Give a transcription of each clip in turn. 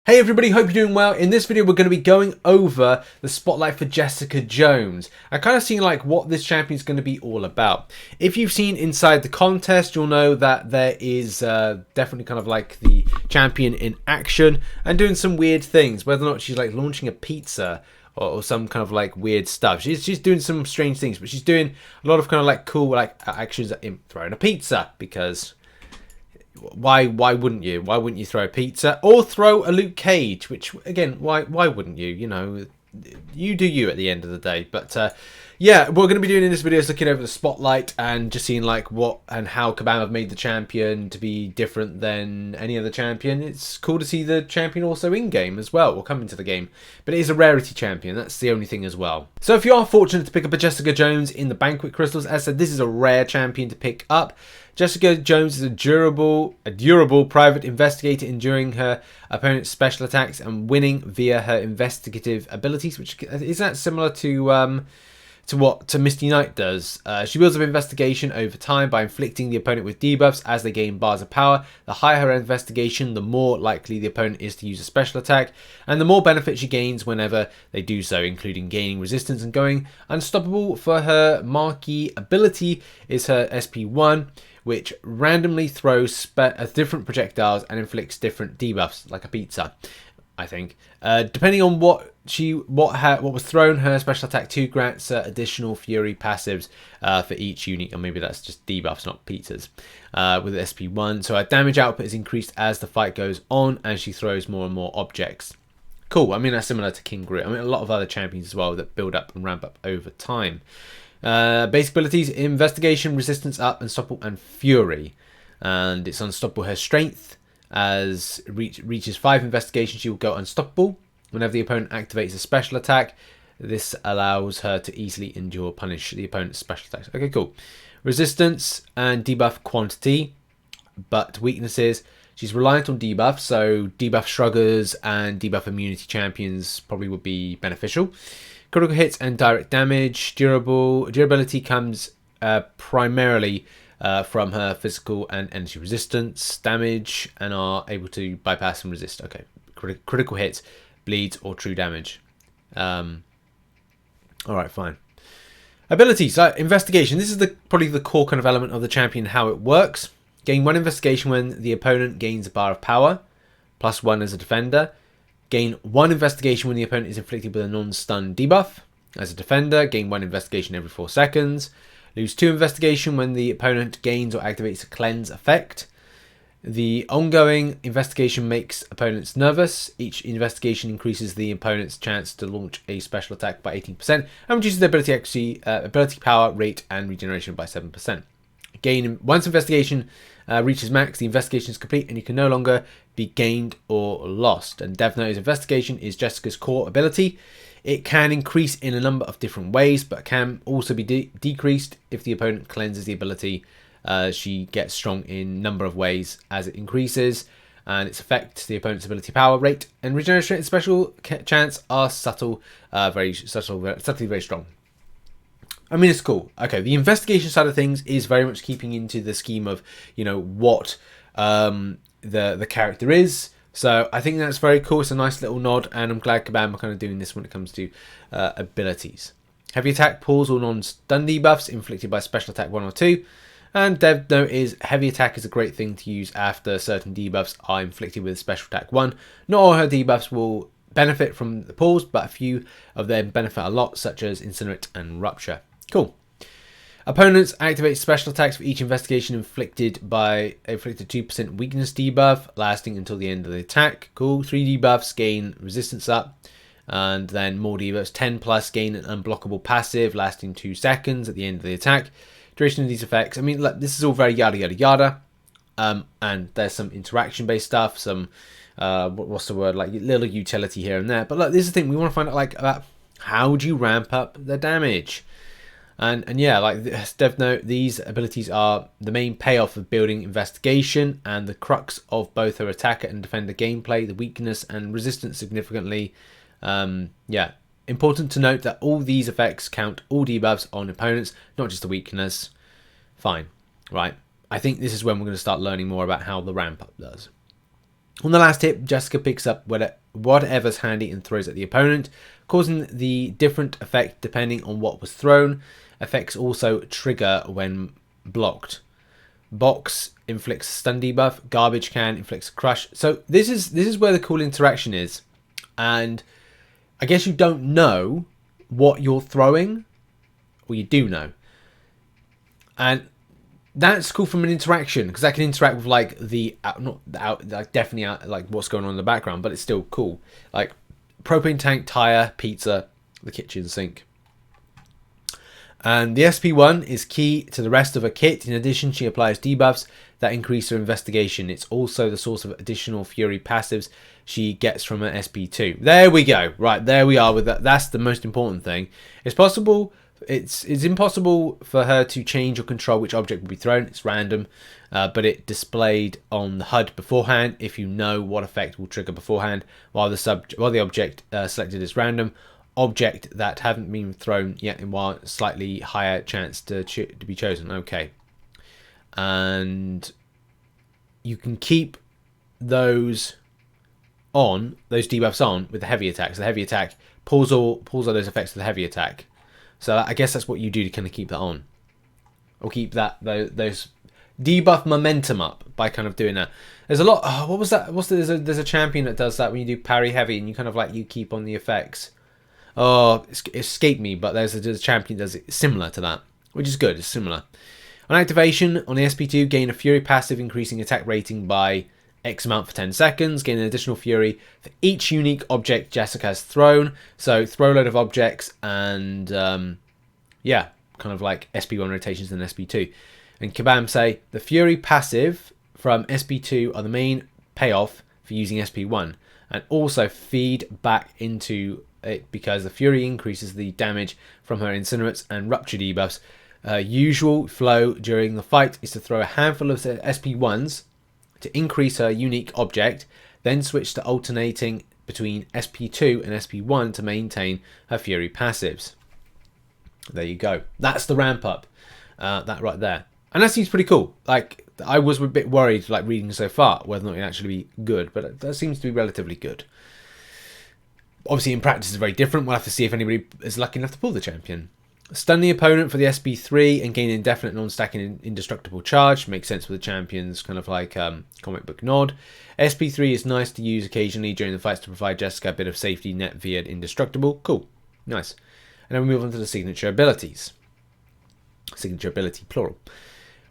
Hey everybody, hope you're doing well. In this video we're going to be going over the spotlight for Jessica Jones. I kind of seen like what this champion is going to be all about. If you've seen inside the contest, you'll know that there is definitely kind of like the champion in action and doing some weird things, whether or not she's like launching a pizza or some kind of like weird stuff. She's doing some strange things, but she's doing a lot of kind of like cool like actions in throwing a pizza, because why wouldn't you? Why wouldn't you throw a pizza or throw a Luke Cage? Which again, why wouldn't you? You know, you do you at the end of the day. But yeah, what we're going to be doing in this video is looking over the spotlight and just seeing like what and how kabam have made the champion to be different than any other champion. It's cool to see the champion also in game as well, or come into the game, but it is a rarity champion. That's the only thing as well. So if you are fortunate to pick up a Jessica Jones in the Banquet Crystals, as I said, this is a rare champion to pick up. Jessica Jones is a durable private investigator, enduring her opponent's special attacks and winning via her investigative abilities. Which is that similar to what Misty Knight does. She builds up investigation over time by inflicting the opponent with debuffs as they gain bars of power. The higher her investigation, the more likely the opponent is to use a special attack, and the more benefit she gains whenever they do so, including gaining resistance and going unstoppable. For her marquee ability is her SP1, which randomly throws different projectiles and inflicts different debuffs, like a pizza, I think. Depending on what was thrown, her special attack 2 grants additional fury passives for each unit, or maybe that's just debuffs, not pizzas, with SP1. So her damage output is increased as the fight goes on, and she throws more and more objects. Cool. I mean, that's similar to King Grit. I mean, a lot of other champions as well that build up and ramp up over time. Basic abilities: investigation, resistance up, unstoppable, and fury. And it's unstoppable. Her strength, as reaches 5 investigation, she will go unstoppable whenever the opponent activates a special attack. This allows her to easily endure punish the opponent's special attacks. Okay, cool. Resistance and debuff quantity, but weaknesses: she's reliant on debuff, so debuff shruggers and debuff immunity champions probably would be beneficial. Critical hits and direct damage. Durability comes primarily from her physical and energy resistance damage, and are able to bypass and resist. Okay, critical hits, bleeds, or true damage. All right, fine. Abilities: investigation. This is probably the core kind of element of the champion, how it works. Gain 1 investigation when the opponent gains a bar of power, +1 as a defender. Gain 1 investigation when the opponent is inflicted with a non-stun debuff. As a defender, gain 1 investigation every 4 seconds. Lose 2 investigation when the opponent gains or activates a cleanse effect. The ongoing investigation makes opponents nervous. Each investigation increases the opponent's chance to launch a special attack by 18% and reduces their ability power, rate, and regeneration by 7%. Once investigation reaches max, the investigation is complete and you can no longer be gained or lost. And Dev knows investigation is Jessica's core ability. It can increase in a number of different ways, but can also be decreased if the opponent cleanses the ability. She gets strong in a number of ways as it increases, and its effect, the opponent's ability power, rate, and regeneration and special chance are subtly very strong. I mean, it's cool. Okay, the investigation side of things is very much keeping into the scheme of, you know, what the character is. So I think that's very cool. It's a nice little nod, and I'm glad kabam are kind of doing this when it comes to abilities. Heavy attack pulls all non-stun debuffs inflicted by special attack 1 or 2. And Dev note is heavy attack is a great thing to use after certain debuffs are inflicted with special attack 1. Not all her debuffs will benefit from the pulls, but a few of them benefit a lot, such as Incinerate and Rupture. Cool. Opponents activate special attacks for each investigation inflicted 2% weakness debuff, lasting until the end of the attack. Cool. 3 debuffs gain resistance up, and then more debuffs. 10 plus gain an unblockable passive, lasting 2 seconds at the end of the attack. Duration of these effects. I mean, look, this is all very yada yada yada. And there's some interaction based stuff, some what's the word, like little utility here and there. But look, this is the thing we want to find out, like, about how do you ramp up the damage. And yeah, like Dev note, these abilities are the main payoff of building investigation and the crux of both her attacker and defender gameplay. The weakness and resistance significantly. Yeah, important to note that all these effects count all debuffs on opponents, not just the weakness. Fine, right. I think this is when we're going to start learning more about how the ramp up does. On the last hit, Jessica picks up whatever's handy and throws at the opponent, causing the different effect depending on what was thrown. Effects also trigger when blocked. Box inflicts stun debuff. Garbage can inflicts crush. So this is where the cool interaction is, and I guess you don't know what you're throwing, or you do know, and that's cool from an interaction, because that can interact with like definitely like what's going on in the background, but it's still cool. Like propane tank, tire, pizza, the kitchen sink. And the SP1 is key to the rest of her kit. In addition, she applies debuffs that increase her investigation. It's also the source of additional fury passives she gets from her SP2. There we go. Right, there we are with that. That's the most important thing. It's possible. It's impossible for her to change or control which object will be thrown. It's random, but it displayed on the HUD beforehand if you know what effect will trigger beforehand, while the object selected is random. Object that haven't been thrown yet, in while slightly higher chance to be chosen. Okay, and you can keep those debuffs on with the heavy attack. So the heavy attack pulls all those effects to the heavy attack. So I guess that's what you do to kind of keep that on, or keep those debuff momentum up by kind of doing that. There's a lot. Oh, what was that? There's a champion that does that when you do parry heavy and you kind of like you keep on the effects. Oh, it escaped me, but there's a champion that does it similar to that, which is good. It's similar. On activation, on the SP2, gain a Fury passive, increasing attack rating by X amount for 10 seconds. Gain an additional Fury for each unique object Jessica has thrown. So throw a load of objects and, yeah, kind of like SP1 rotations and SP2. And Kabam say, the Fury passive from SP2 are the main payoff for using SP1. And also feed back into it because the Fury increases the damage from her Incinerates and Rupture debuffs. Usual flow during the fight is to throw a handful of SP1s to increase her unique object, then switch to alternating between SP2 and SP1 to maintain her Fury passives. There you go. That's the ramp up. That right there. And that seems pretty cool. Like, I was a bit worried, like, reading so far, whether or not it actually be good, but that seems to be relatively good. Obviously, in practice, it's very different. We'll have to see if anybody is lucky enough to pull the champion. Stun the opponent for the SP3 and gain indefinite non-stacking indestructible charge. Makes sense with the champions, kind of like comic book nod. SP3 is nice to use occasionally during the fights to provide Jessica a bit of safety net via indestructible. Cool. Nice. And then we move on to the signature abilities. Signature ability, plural.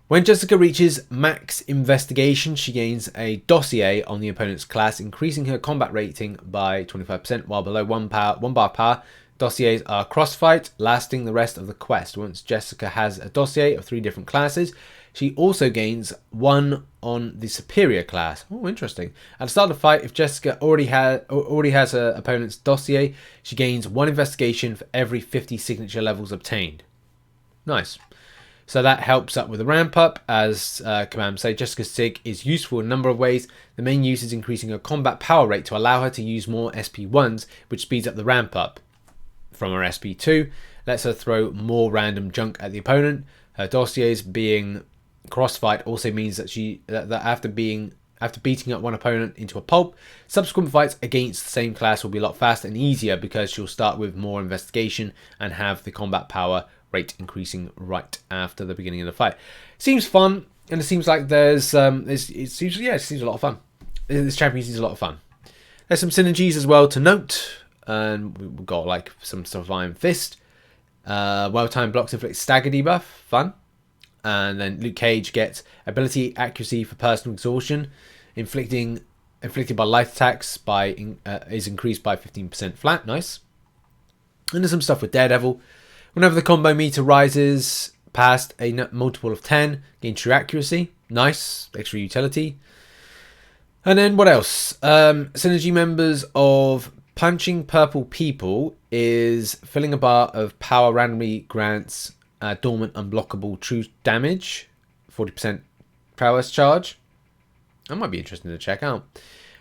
When Jessica reaches max investigation, she gains a dossier on the opponent's class, increasing her combat rating by 25%, while below 1 bar power. Dossiers are crossfight, lasting the rest of the quest. Once Jessica has a dossier of 3 different classes, she also gains 1 on the superior class. Oh, interesting. At the start of the fight, if Jessica already has her opponent's dossier, she gains 1 investigation for every 50 signature levels obtained. Nice. So that helps up with the ramp up. As Kabam say, Jessica's Sig is useful in a number of ways. The main use is increasing her combat power rate to allow her to use more SP1s, which speeds up the ramp up. From her SP2, lets her throw more random junk at the opponent. Her dossiers being crossfight also means that after beating up one opponent into a pulp, subsequent fights against the same class will be a lot faster and easier because she'll start with more investigation and have the combat power rate increasing right after the beginning of the fight. Seems fun, and it seems like it seems a lot of fun. This champion seems a lot of fun. There's some synergies as well to note. And we've got like some stuff of Iron Fist. Well-timed blocks inflict stagger debuff. Fun. And then Luke Cage gets ability accuracy for personal exhaustion. Inflicted by life attacks is increased by 15% flat. Nice. And there's some stuff with Daredevil. Whenever the combo meter rises past a multiple of 10, gain true accuracy. Nice. Extra utility. And then what else? Synergy members of Punching Purple People is filling a bar of power randomly grants dormant unblockable true damage, 40% prowess charge. That might be interesting to check out.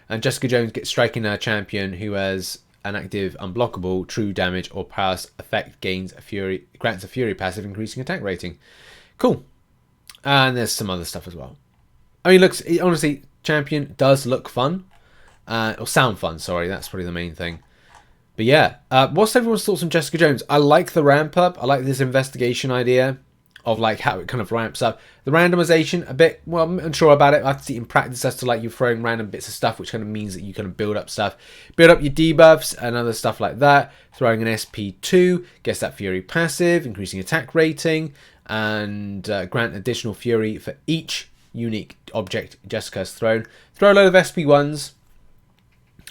And Jessica Jones gets striking her champion who has an active unblockable true damage or prowess effect grants a fury passive, increasing attack rating. Cool. And there's some other stuff as well. I mean, honestly, champion does look fun. or sound fun, sorry, that's probably the main thing. But yeah, what's everyone's thoughts on Jessica Jones? I like the ramp up. I like this investigation idea of like how it kind of ramps up. The randomization, a bit, well, I'm unsure about it. I have to see in practice as to like you throwing random bits of stuff, which kind of means that you kind of build up stuff. Build up your debuffs and other stuff like that. Throwing an SP2 gets that Fury passive, increasing attack rating, and grant additional Fury for each unique object Jessica has thrown. Throw a load of SP1s,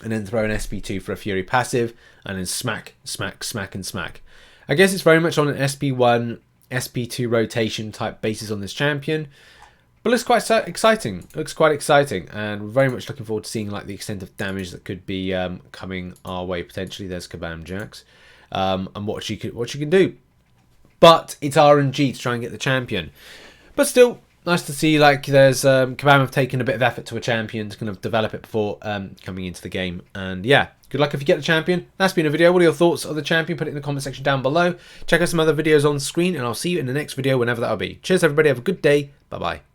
and then throw an SP2 for a Fury passive, and then smack, smack, smack, and smack. I guess it's very much on an SP1, SP2 rotation type basis on this champion, but looks quite exciting. It looks quite exciting, and we're very much looking forward to seeing like the extent of damage that could be coming our way potentially. There's Kabam Jax, and what she can do. But it's RNG to try and get the champion. But still, nice to see like there's Kabam have taken a bit of effort to a champion to kind of develop it before coming into the game. And yeah, good luck if you get the champion. That's been a video. What are your thoughts of the champion? Put it in the comment section down below. Check out some other videos on screen, and I'll see you in the next video whenever that'll be. Cheers everybody, have a good day. Bye bye.